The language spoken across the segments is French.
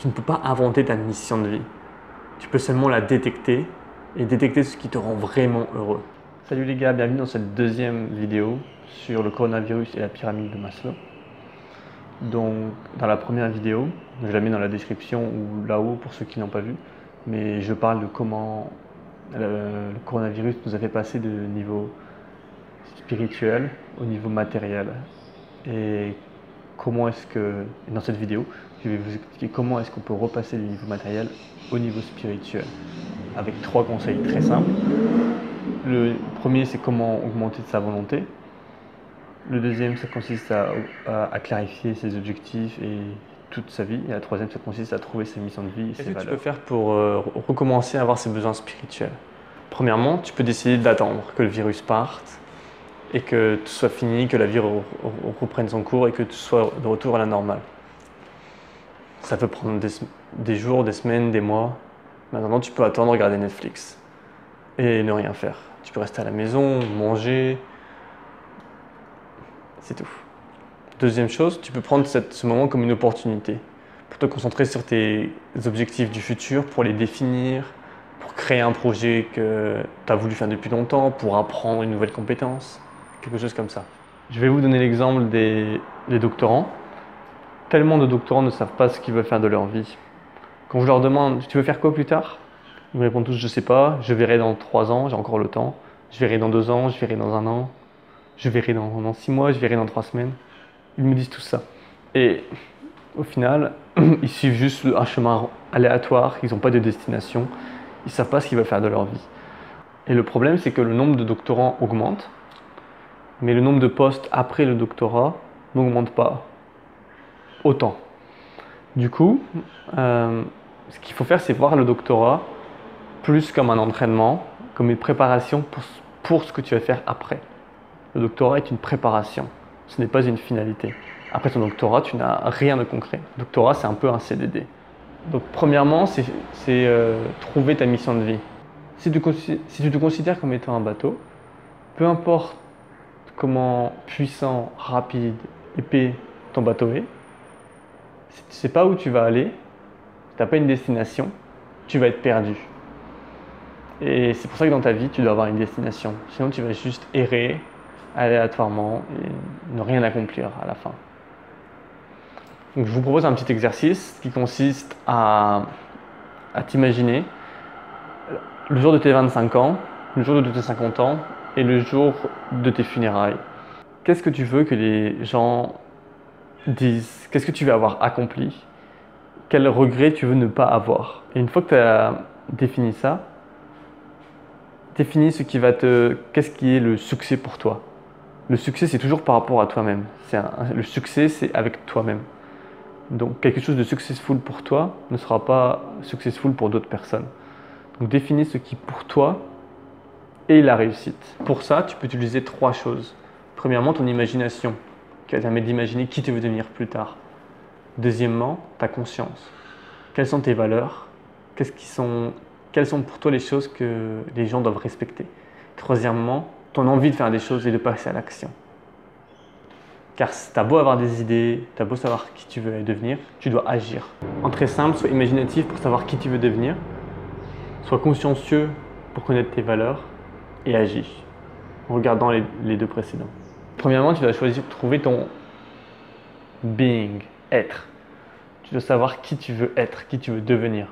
Tu ne peux pas inventer ta mission de vie. Tu peux seulement la détecter et détecter ce qui te rend vraiment heureux. Salut les gars, bienvenue dans cette deuxième vidéo sur le coronavirus et la pyramide de Maslow. Donc, dans la première vidéo, je la mets dans la description ou là-haut pour ceux qui n'ont pas vu, mais je parle de comment le coronavirus nous a fait passer de niveau spirituel au niveau matériel. Et comment est-ce que, dans cette vidéo, je vais vous expliquer comment est-ce qu'on peut repasser du niveau matériel au niveau spirituel, avec 3 conseils très simples. Le premier, c'est comment augmenter sa volonté. Le deuxième, ça consiste à clarifier ses objectifs et toute sa vie. Et la troisième, ça consiste à trouver ses missions de vie et ses valeurs. Qu'est-ce que tu peux faire pour recommencer à avoir ses besoins spirituels? Premièrement, tu peux décider d'attendre que le virus parte et que tout soit fini, que la vie reprenne son cours et que tout soit de retour à la normale. Ça peut prendre des jours, des semaines, des mois. Maintenant, tu peux attendre, regarder Netflix et ne rien faire. Tu peux rester à la maison, manger. C'est tout. Deuxième chose, tu peux prendre ce moment comme une opportunité pour te concentrer sur tes objectifs du futur, pour les définir, pour créer un projet que tu as voulu faire depuis longtemps, pour apprendre une nouvelle compétence, quelque chose comme ça. Je vais vous donner l'exemple des doctorants. Tellement de doctorants ne savent pas ce qu'ils veulent faire de leur vie. Quand je leur demande « tu veux faire quoi plus tard ?» Ils me répondent tous « je sais pas, je verrai dans 3 ans, j'ai encore le temps, je verrai dans 2 ans, je verrai dans 1 an, je verrai dans 6 mois, je verrai dans 3 semaines ». Ils me disent tout ça. Et au final, ils suivent juste un chemin aléatoire, ils n'ont pas de destination, ils ne savent pas ce qu'ils veulent faire de leur vie. Et le problème, c'est que le nombre de doctorants augmente, mais le nombre de postes après le doctorat n'augmente pas autant. Du coup, ce qu'il faut faire, c'est voir le doctorat plus comme un entraînement, comme une préparation pour ce que tu vas faire après. Le doctorat est une préparation, ce n'est pas une finalité. Après ton doctorat, tu n'as rien de concret. Le doctorat, c'est un peu un CDD. Donc, premièrement, c'est trouver ta mission de vie. Si tu te considères comme étant un bateau, peu importe comment puissant, rapide, épais ton bateau est, si tu ne sais pas où tu vas aller, si tu n'as pas une destination, tu vas être perdu. Et c'est pour ça que dans ta vie, tu dois avoir une destination. Sinon, tu vas juste errer aléatoirement et ne rien accomplir à la fin. Donc, je vous propose un petit exercice qui consiste à t'imaginer le jour de tes 25 ans, le jour de tes 50 ans et le jour de tes funérailles. Qu'est-ce que tu veux que les gens disent? Qu'est-ce que tu veux avoir accompli? Quel regret tu veux ne pas avoir? Et une fois que tu as défini ça, définis qu'est-ce qui est le succès pour toi. Le succès, c'est toujours par rapport à toi-même. Le succès, c'est avec toi-même. Donc, quelque chose de successful pour toi ne sera pas successful pour d'autres personnes. Donc, définis ce qui, pour toi, est la réussite. Pour ça, tu peux utiliser 3 choses. Premièrement, ton imagination, qui va te permettre d'imaginer qui tu veux devenir plus tard. Deuxièmement, ta conscience. Quelles sont tes valeurs? Quelles sont pour toi les choses que les gens doivent respecter? Troisièmement, ton envie de faire des choses et de passer à l'action. Car tu as beau avoir des idées, tu as beau savoir qui tu veux devenir, tu dois agir. En très simple, sois imaginatif pour savoir qui tu veux devenir, sois consciencieux pour connaître tes valeurs et agis en regardant les 2 précédents. Premièrement, tu dois trouver ton being, être. Tu dois savoir qui tu veux être, qui tu veux devenir.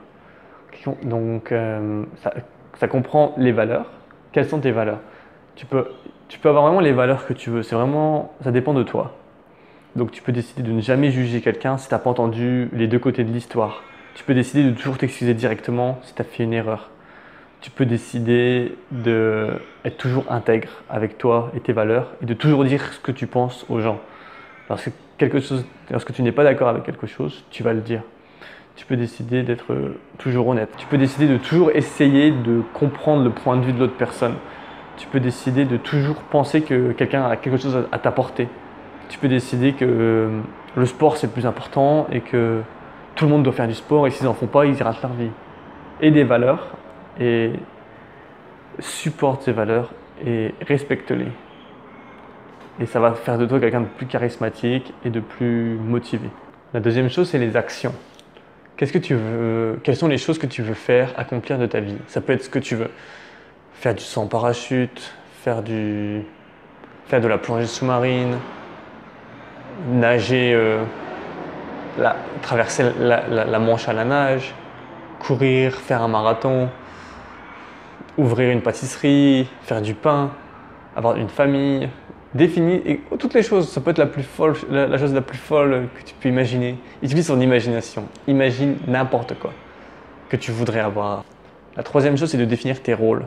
Donc, ça comprend les valeurs. Quelles sont tes valeurs? Tu peux avoir vraiment les valeurs que tu veux. Ça dépend de toi. Donc, tu peux décider de ne jamais juger quelqu'un si tu n'as pas entendu les 2 côtés de l'histoire. Tu peux décider de toujours t'excuser directement si tu as fait une erreur. Tu peux décider d'être toujours intègre avec toi et tes valeurs et de toujours dire ce que tu penses aux gens. Lorsque tu n'es pas d'accord avec quelque chose, tu vas le dire. Tu peux décider d'être toujours honnête. Tu peux décider de toujours essayer de comprendre le point de vue de l'autre personne. Tu peux décider de toujours penser que quelqu'un a quelque chose à t'apporter. Tu peux décider que le sport c'est le plus important et que tout le monde doit faire du sport et s'ils n'en font pas, ils y ratent leur vie. Et des valeurs, et supporte ces valeurs et respecte-les. Et ça va faire de toi quelqu'un de plus charismatique et de plus motivé. La deuxième chose, c'est les actions. Qu'est-ce que tu veux, quelles sont les choses que tu veux faire, accomplir de ta vie? Ça peut être ce que tu veux. Faire du saut en parachute, faire de la plongée sous-marine, nager, traverser la Manche à la nage, courir, faire un marathon, ouvrir une pâtisserie, faire du pain, avoir une famille. Définis toutes les choses. Ça peut être la chose la plus folle que tu peux imaginer. Utilise ton imagination. Imagine n'importe quoi que tu voudrais avoir. La troisième chose, c'est de définir tes rôles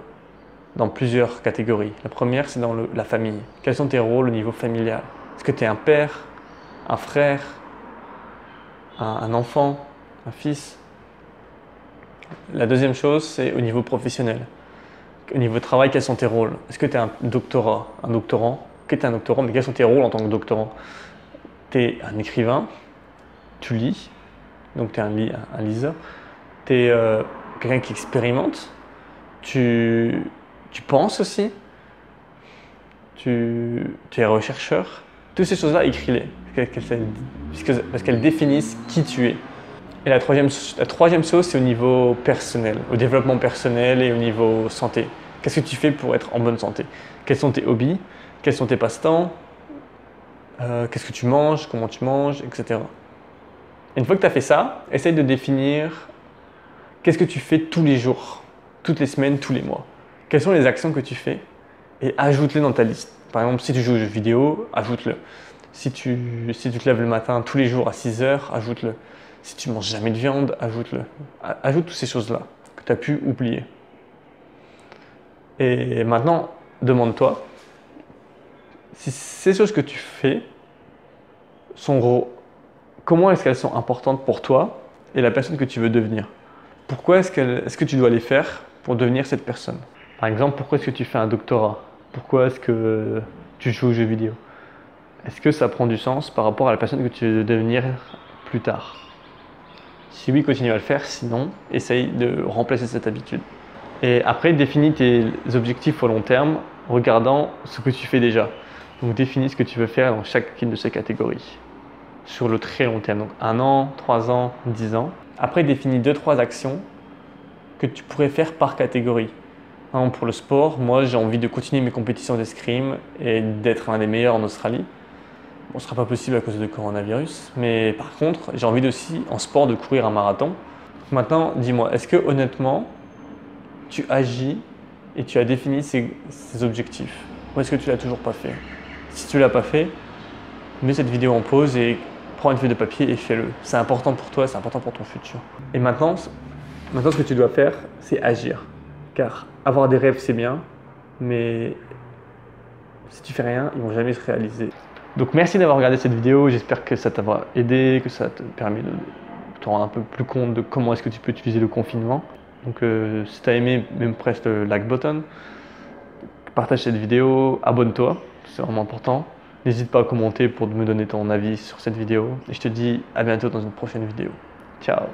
dans plusieurs catégories. La première, c'est dans la famille. Quels sont tes rôles au niveau familial? Est-ce que tu es un père, un frère, un enfant, un fils? La deuxième chose, c'est au niveau professionnel. Au niveau travail, quels sont tes rôles? Est-ce que tu es un doctorant? Ok, tu es un doctorant, mais quels sont tes rôles en tant que doctorant? Tu es un écrivain, tu lis, donc tu es un liseur. Tu es quelqu'un qui expérimente, tu penses aussi, tu es rechercheur. Toutes ces choses-là, écris-les, parce qu'elles définissent qui tu es. Et la troisième chose, c'est au niveau personnel, au développement personnel et au niveau santé. Qu'est-ce que tu fais pour être en bonne santé? Quels sont tes hobbies? Quels sont tes passe-temps? Qu'est-ce que tu manges? Comment tu manges? Etc. Et une fois que tu as fait ça, essaye de définir qu'est-ce que tu fais tous les jours, toutes les semaines, tous les mois. Quelles sont les actions que tu fais? Et ajoute-les dans ta liste. Par exemple, si tu joues aux jeux vidéo, ajoute-le. Si tu te lèves le matin tous les jours à 6 heures, ajoute-le. Si tu manges jamais de viande, ajoute-le. Ajoute toutes ces choses-là que tu as pu oublier. Et maintenant, demande-toi si ces choses que tu fais comment est-ce qu'elles sont importantes pour toi et la personne que tu veux devenir. Pourquoi est-ce que tu dois les faire pour devenir cette personne? Par exemple, pourquoi est-ce que tu fais un doctorat? Pourquoi est-ce que tu joues aux jeux vidéo? Est-ce que ça prend du sens par rapport à la personne que tu veux devenir plus tard? Si oui, continue à le faire. Sinon, essaye de remplacer cette habitude. Et après, définis tes objectifs au long terme, regardant ce que tu fais déjà. Donc, définis ce que tu veux faire dans chacune de ces catégories. Sur le très long terme, donc 1 an, 3 ans, 10 ans. Après, définis 2-3 actions que tu pourrais faire par catégorie. Pour le sport, moi j'ai envie de continuer mes compétitions d'escrime et d'être l'un des meilleurs en Australie. Bon, ce ne sera pas possible à cause du coronavirus, mais par contre, j'ai envie aussi en sport de courir un marathon. Maintenant, dis-moi, est-ce que honnêtement, tu agis et tu as défini ces objectifs? Ou est-ce que tu ne l'as toujours pas fait? Si tu ne l'as pas fait, mets cette vidéo en pause et prends une feuille de papier et fais-le. C'est important pour toi, c'est important pour ton futur. Et maintenant, ce que tu dois faire, c'est agir. Car avoir des rêves, c'est bien, mais si tu fais rien, ils vont jamais se réaliser. Donc merci d'avoir regardé cette vidéo, j'espère que ça t'aura aidé, que ça te permet de te rendre un peu plus compte de comment est-ce que tu peux utiliser le confinement. Donc si tu as aimé, même presse le like button, partage cette vidéo, abonne-toi, c'est vraiment important. N'hésite pas à commenter pour me donner ton avis sur cette vidéo. Et je te dis à bientôt dans une prochaine vidéo. Ciao!